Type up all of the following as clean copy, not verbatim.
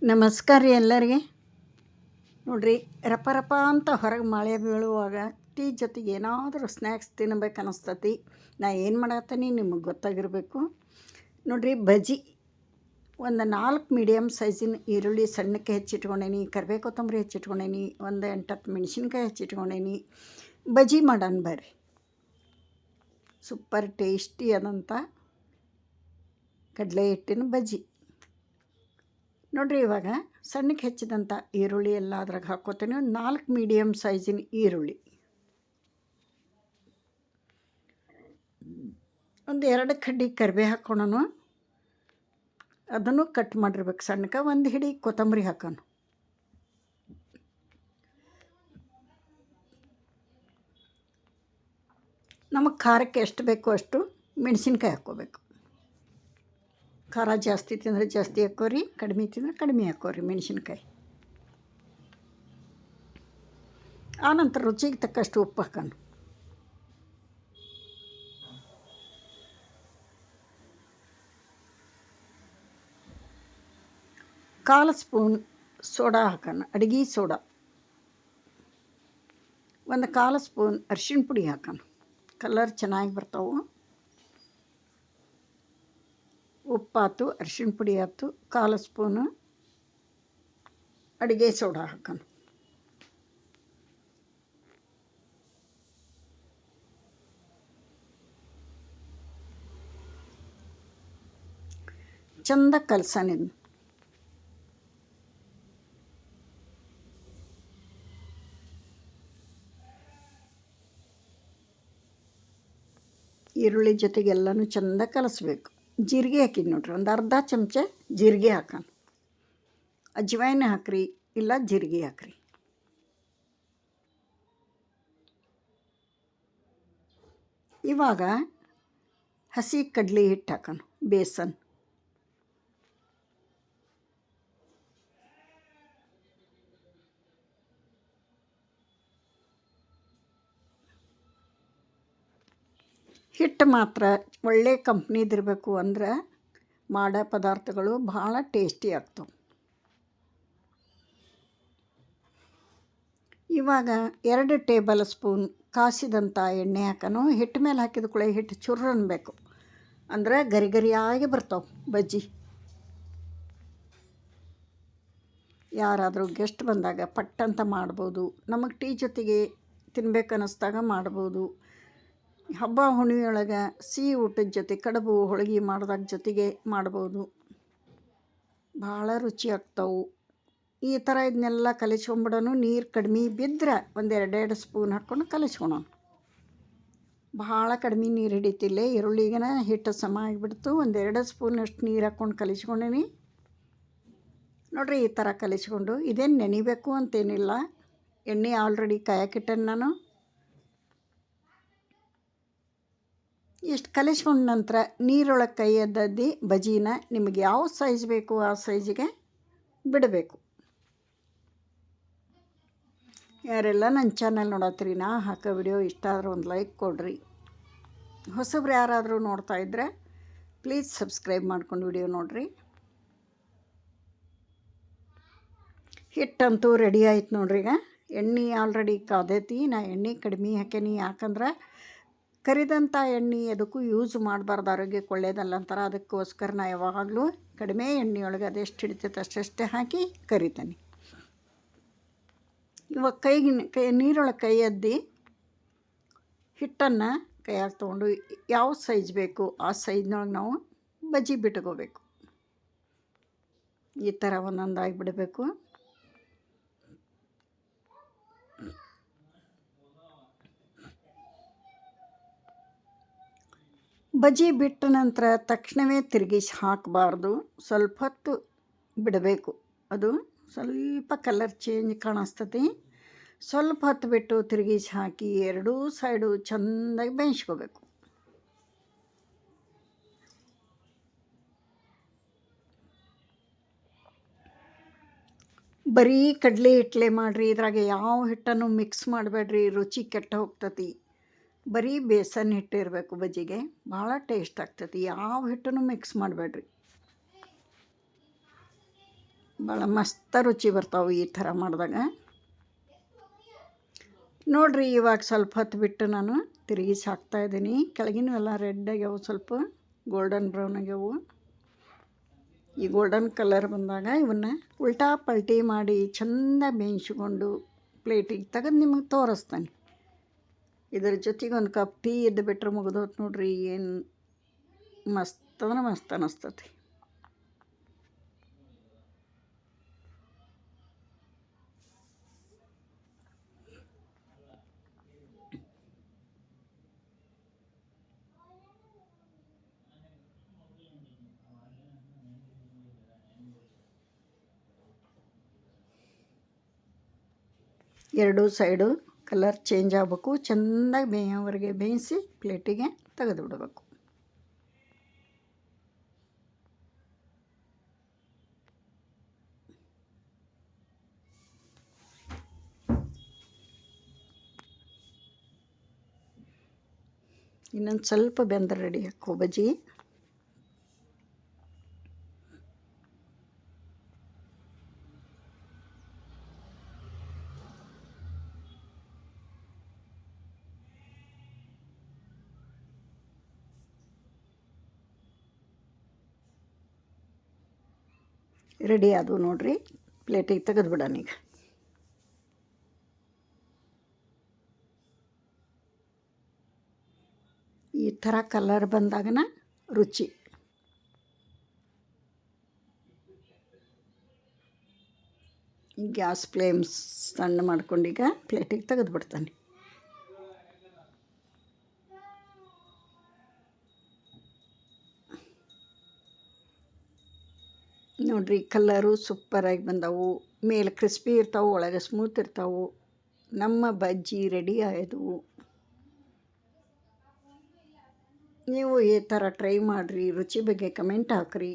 ನಮಸ್ಕಾರ ರೀ ಎಲ್ಲರಿಗೆ. ನೋಡ್ರಿ, ರಪ ರಪ ಅಂತ ಹೊರಗೆ ಮಳೆ ಬೀಳುವಾಗ ಟೀ ಜೊತೆಗೆ ಏನಾದರೂ ಸ್ನ್ಯಾಕ್ಸ್ ತಿನ್ನಬೇಕು ಅನ್ನಿಸ್ತತಿ. ನಾ ಏನು ಮಾಡತ್ತೀನಿ ನಿಮಗೆ ಗೊತ್ತಾಗಿರಬೇಕು. ನೋಡ್ರಿ, ಬಜ್ಜಿ ಒಂದು 4 ಮೀಡಿಯಮ್ ಸೈಜಿನ ಈರುಳ್ಳಿ ಸಣ್ಣಕ್ಕೆ ಹೆಚ್ಚಿಟ್ಕೊಂಡೇನಿ, ಕರಿಬೇವು ಕೊತ್ತಂಬರಿ ಹೆಚ್ಚಿಟ್ಕೊಂಡೇನಿ, ಒಂದು 8-10 ಮೆಣಸಿನ್ಕಾಯಿ ಹೆಚ್ಚಿಟ್ಕೊಂಡೇನಿ. ಬಜ್ಜಿ ಮಾಡೋಣ ಬರ್ರಿ. ಸೂಪರ್ ಟೇಸ್ಟಿ ಆದಂಥ ಕಡಲೆ ಹಿಟ್ಟಿನ ಬಜ್ಜಿ. ನೋಡ್ರಿ, ಇವಾಗ ಸಣ್ಣಕ್ಕೆ ಹೆಚ್ಚಿದಂಥ ಈರುಳ್ಳಿ ಎಲ್ಲ ಅದ್ರಾಗ ಹಾಕ್ಕೋತೀನಿ. 4 ಮೀಡಿಯಮ್ ಸೈಜಿನ ಈರುಳ್ಳಿ, ಒಂದು 2 ಕಡ್ಡಿ ಕರಿಬೇವು ಹಾಕ್ಕೊಳೋಣ. ಅದನ್ನು ಕಟ್ ಮಾಡಿರ್ಬೇಕು ಸಣ್ಣಕ್ಕೆ. ಒಂದು ಹಿಡಿ ಕೊತ್ತಂಬರಿ ಹಾಕೋಣ. ನಮಗೆ ಖಾರಕ್ಕೆ ಎಷ್ಟು ಬೇಕೋ ಅಷ್ಟು ಮೆಣಸಿನ್ಕಾಯಿ ಹಾಕ್ಕೋಬೇಕು. ಖಾರ ಜಾಸ್ತಿ ತಿಂದರೆ ಜಾಸ್ತಿ ಹಾಕೋರಿ, ಕಡಿಮೆ ತಿಂದರೆ ಕಡಿಮೆ ಹಾಕೋರಿ ಮೆಣಸಿನ್ಕಾಯಿ. ಆನಂತರ ರುಚಿಗೆ ತಕ್ಕಷ್ಟು ಉಪ್ಪು ಹಾಕೋಣ. ಕಾಲು ಸ್ಪೂನ್ ಸೋಡಾ ಹಾಕೋಣ, ಅಡುಗೆ ಸೋಡಾ. ಒಂದು ಕಾಲು ಸ್ಪೂನ್ ಅರಿಶಿಣ ಪುಡಿ ಹಾಕೋಣ, ಕಲರ್ ಚೆನ್ನಾಗಿ ಬರ್ತಾವೆ. ಉಪ್ಪಾತು, ಅರಿಶಿಣ ಪುಡಿ ಆಯ್ತು, ಕಾಲು ಸ್ಪೂನು ಅಡುಗೆ ಸೋಡಾ ಹಾಕೋಣ. ಚಂದ ಕಲಸೋಣ. ಈರುಳ್ಳಿ ಜೊತೆಗೆಲ್ಲನೂ ಚಂದ ಕಲಿಸ್ಬೇಕು. ಜೀರಿಗೆ ಹಾಕಿದ್ದು ನೋಡ್ರಿ, ಒಂದು ಅರ್ಧ ಚಮಚ ಜೀರಿಗೆ ಹಾಕೋಣ. ಅಜ್ವಾಯಿನ ಹಾಕ್ರಿ, ಇಲ್ಲ ಜೀರಿಗೆ ಹಾಕ್ರಿ. ಇವಾಗ ಹಸಿ ಕಡಲೆ ಹಿಟ್ಟು ಹಾಕೋಣ, ಬೇಸನ್. ಹಿಟ್ಟು ಮಾತ್ರ ಒಳ್ಳೆ ಕಂಪ್ನಿದಿರಬೇಕು, ಅಂದ್ರೆ ಮಾಡೋ ಪದಾರ್ಥಗಳು ಭಾಳ ಟೇಸ್ಟಿ ಆಗ್ತವೆ. ಇವಾಗ 2 ಟೇಬಲ್ ಸ್ಪೂನ್ ಕಾಸಿದಂಥ ಎಣ್ಣೆ ಹಾಕೋಣ. ಹಿಟ್ಟು ಮೇಲೆ ಹಾಕಿದ ಕೂಡ ಹಿಟ್ಟು ಚುರ್ರು ಅನ್ಬೇಕು, ಅಂದ್ರೆ ಗರಿ ಗರಿಯಾಗಿ ಬರ್ತಾವೆ ಬಜ್ಜಿ. ಯಾರಾದರೂ ಗೆಸ್ಟ್ ಬಂದಾಗ ಪಟ್ಟಂತ ಮಾಡ್ಬೋದು. ನಮಗೆ ಟೀ ಜೊತೆಗೆ ತಿನ್ಬೇಕು ಅನ್ನಿಸ್ದಾಗ ಮಾಡ್ಬೋದು. ಹಬ್ಬ ಹುಣ್ಣಿಮೆಯೊಳಗೆ ಸಿಹಿ ಊಟದ ಜೊತೆ ಕಡುಬು ಹೋಳಿಗೆ ಮಾಡಿದಾಗ ಜೊತೆಗೆ ಮಾಡ್ಬೋದು. ಭಾಳ ರುಚಿ ಆಗ್ತಾವೆ. ಈ ಥರ ಇದನ್ನೆಲ್ಲ ಕಲಿಸ್ಕೊಂಬಿಡೋಣ. ನೀರು ಕಡಿಮೆ ಬಿದ್ದರೆ ಒಂದು 2 ಸ್ಪೂನ್ ಹಾಕ್ಕೊಂಡು ಕಲಿಸ್ಕೊಳೋಣ. ಭಾಳ ಕಡಿಮೆ ನೀರು ಹಿಡಿತಿಲ್ಲ, ಈರುಳ್ಳಿಗೆನ ಹಿಟ್ಟು ಸಮ ಆಗಿಬಿಡ್ತು. ಒಂದು 2 ಸ್ಪೂನಷ್ಟು ನೀರು ಹಾಕ್ಕೊಂಡು ಕಲಿಸ್ಕೊಂಡೇನಿ. ನೋಡಿರಿ, ಈ ಥರ ಕಲಿಸ್ಕೊಂಡು ಇದೇನು ನೆನಿಬೇಕು ಅಂತೇನಿಲ್ಲ. ಎಣ್ಣೆ ಆಲ್ರೆಡಿ ಕಾಯಕ್ಕಿಟ್ಟೇನೆ ನಾನು. ಇಷ್ಟು ಕಲಿಸ್ಕೊಂಡ ನಂತರ ನೀರೊಳಗೆ ಕೈ ಎದ್ದದ್ದು ಬಜ್ಜಿನ ನಿಮಗೆ ಯಾವ ಸೈಜ್ ಬೇಕು ಆ ಸೈಜಿಗೆ ಬಿಡಬೇಕು. ಯಾರೆಲ್ಲ ನನ್ನ ಚಾನಲ್ ನೋಡತ್ತೀರಿ, ನಾ ಹಾಕೋ ವಿಡಿಯೋ ಇಷ್ಟ ಆದ್ರೆ ಒಂದು ಲೈಕ್ ಕೊಡ್ರಿ. ಹೊಸಬ್ರು ಯಾರಾದರೂ ನೋಡ್ತಾ ಇದ್ದರೆ ಪ್ಲೀಸ್ ಸಬ್ಸ್ಕ್ರೈಬ್ ಮಾಡ್ಕೊಂಡು ವಿಡಿಯೋ ನೋಡಿರಿ. ಹಿಟ್ಟಂತೂ ರೆಡಿ ಆಯ್ತು ನೋಡ್ರಿ. ಈಗ ಎಣ್ಣೆ ಆಲ್ರೆಡಿ ಕಾದೈತಿ. ನಾ ಎಣ್ಣೆ ಕಡಿಮೆ ಹಾಕೇನಿ, ಯಾಕಂದ್ರೆ ಕರಿದಂಥ ಎಣ್ಣೆ ಅದಕ್ಕೂ ಯೂಸ್ ಮಾಡಬಾರ್ದು, ಆರೋಗ್ಯಕ್ಕೆ ಒಳ್ಳೇದಲ್ಲ ಅಂತಾರೆ. ಅದಕ್ಕೋಸ್ಕರ ನಾ ಯಾವಾಗಲೂ ಕಡಿಮೆ ಎಣ್ಣೆಯೊಳಗೆ ಅದೆಷ್ಟು ಹಿಡಿತೈತೆ ಅಷ್ಟೇ ಹಾಕಿ ಕರಿತೇನೆ. ಇವಾಗ ಕೈ ನೀರೊಳಗೆ ಕೈ ಎದ್ದು ಹಿಟ್ಟನ್ನು ಕೈಯಾಗಿ ತೊಗೊಂಡು ಯಾವ ಸೈಜ್ ಬೇಕು ಆ ಸೈಜ್ನೊಳಗೆ ನಾವು ಬಜ್ಜಿ ಬಿಟ್ಕೋಬೇಕು. ಈ ಥರ ಒಂದೊಂದಾಗಿ ಬಿಡಬೇಕು. ಬಜ್ಜಿ ಬಿಟ್ಟ ನಂತರ ತಕ್ಷಣವೇ ತಿರುಗಿಸಿ ಹಾಕಬಾರ್ದು, ಸ್ವಲ್ಪ ಹೊತ್ತು ಬಿಡಬೇಕು. ಅದು ಸ್ವಲ್ಪ ಕಲರ್ ಚೇಂಜ್ ಕಾಣಿಸ್ತತಿ. ಸ್ವಲ್ಪ ಹೊತ್ತು ಬಿಟ್ಟು ತಿರುಗಿಸಿ ಹಾಕಿ ಎರಡೂ ಸೈಡು ಚೆಂದಾಗಿ ಬೇಯಿಸ್ಕೋಬೇಕು. ಬರೀ ಕಡಲೆ ಹಿಟ್ಟಲೆ ಮಾಡಿರಿ, ಇದ್ರಾಗ ಯಾವ ಹಿಟ್ಟನ್ನು ಮಿಕ್ಸ್ ಮಾಡಬೇಡ್ರಿ, ರುಚಿ ಕೆಟ್ಟ ಹೋಗ್ತತಿ. ಬರೀ ಬೇಸನ್ ಹಿಟ್ಟು ಇರಬೇಕು ಬಜ್ಜಿಗೆ, ಭಾಳ ಟೇಸ್ಟ್ ಆಗ್ತೈತಿ. ಯಾವ ಹಿಟ್ಟನ್ನು ಮಿಕ್ಸ್ ಮಾಡಬೇಡ್ರಿ. ಭಾಳ ಮಸ್ತ ರುಚಿ ಬರ್ತಾವೆ ಈ ಥರ ಮಾಡಿದಾಗ. ನೋಡಿರಿ, ಇವಾಗ ಸ್ವಲ್ಪ ಹೊತ್ತು ಬಿಟ್ಟು ನಾನು ತಿರುಗಿಸಿ ಹಾಕ್ತಾಯಿದ್ದೀನಿ. ಕೆಳಗಿನವೆಲ್ಲ ರೆಡ್ ಆಗ್ಯಾವು, ಸ್ವಲ್ಪ ಗೋಲ್ಡನ್ ಬ್ರೌನ್ ಆಗ್ಯಾವು. ಈ ಗೋಲ್ಡನ್ ಕಲರ್ ಬಂದಾಗ ಇವನ್ನ ಉಲ್ಟಾ ಪಲ್ಟಿ ಮಾಡಿ ಚೆಂದ ಬೇಯಿಸ್ಕೊಂಡು ಪ್ಲೇಟಿಗೆ ತೆಗೆದು ನಿಮಗೆ ತೋರಿಸ್ತಾನೆ. ಇದ್ರ ಜೊತೆಗೆ ಒಂದು ಕಪ್ ಟೀ ಇದ್ದು ಬಿಟ್ರೆ ಮುಗಿದೋತು ನೋಡ್ರಿ. ಏನು ಮಸ್ತ್ ಅಂದ್ರೆ ಮಸ್ತ್ ಅನ್ನಿಸ್ತತಿ. ಎರಡೂ ಸೈಡು ಕಲರ್ ಚೇಂಜ್ ಆಗಬೇಕು. ಚೆಂದಾಗಿ ಬೇಯೋವರೆಗೆ ಬೇಯಿಸಿ ಪ್ಲೇಟಿಗೆ ತೆಗೆದು ಬಿಡಬೇಕು. ಇನ್ನೊಂದು ಸ್ವಲ್ಪ ಬೆಂದರೆ ರೆಡಿ ಹಾಕೋ ಬಜ್ಜಿ. ರೆಡಿ ಆದವು ನೋಡ್ರಿ, ಪ್ಲೇಟಿಗೆ ತೆಗೆದು ಬಿಡೋಣ ಈಗ. ಈ ಥರ ಕಲರ್ ಬಂದಾಗನ ರುಚಿ. ಗ್ಯಾಸ್ ಫ್ಲೇಮ್ಸ್ ಸಣ್ಣ ಮಾಡ್ಕೊಂಡೀಗ ಪ್ಲೇಟಿಗೆ ತೆಗೆದು ಬಿಡ್ತಾನೆ. ನೋಡ್ರಿ, ಕಲ್ಲರು ಸೂಪರಾಗಿ ಬಂದವು. ಮೇಲೆ ಕ್ರಿಸ್ಪಿ ಇರ್ತಾವೆ, ಒಳಗೆ ಸ್ಮೂತ್ ಇರ್ತಾವೆ. ನಮ್ಮ ಬಜ್ಜಿ ರೆಡಿ ಆದವು. ನೀವು ಈ ಥರ ಟ್ರೈ ಮಾಡಿರಿ. ರುಚಿ ಬಗ್ಗೆ ಕಮೆಂಟ್ ಹಾಕ್ರಿ.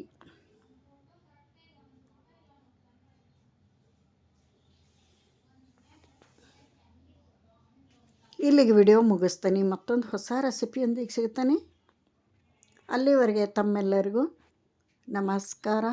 ಇಲ್ಲಿಗೆ ವಿಡಿಯೋ ಮುಗಿಸ್ತಾನೆ. ಮತ್ತೊಂದು ಹೊಸ ರೆಸಿಪಿಯೊಂದಿಗೆ ಸಿಗ್ತಾನೆ. ಅಲ್ಲಿವರೆಗೆ ತಮ್ಮೆಲ್ಲರಿಗೂ ನಮಸ್ಕಾರ.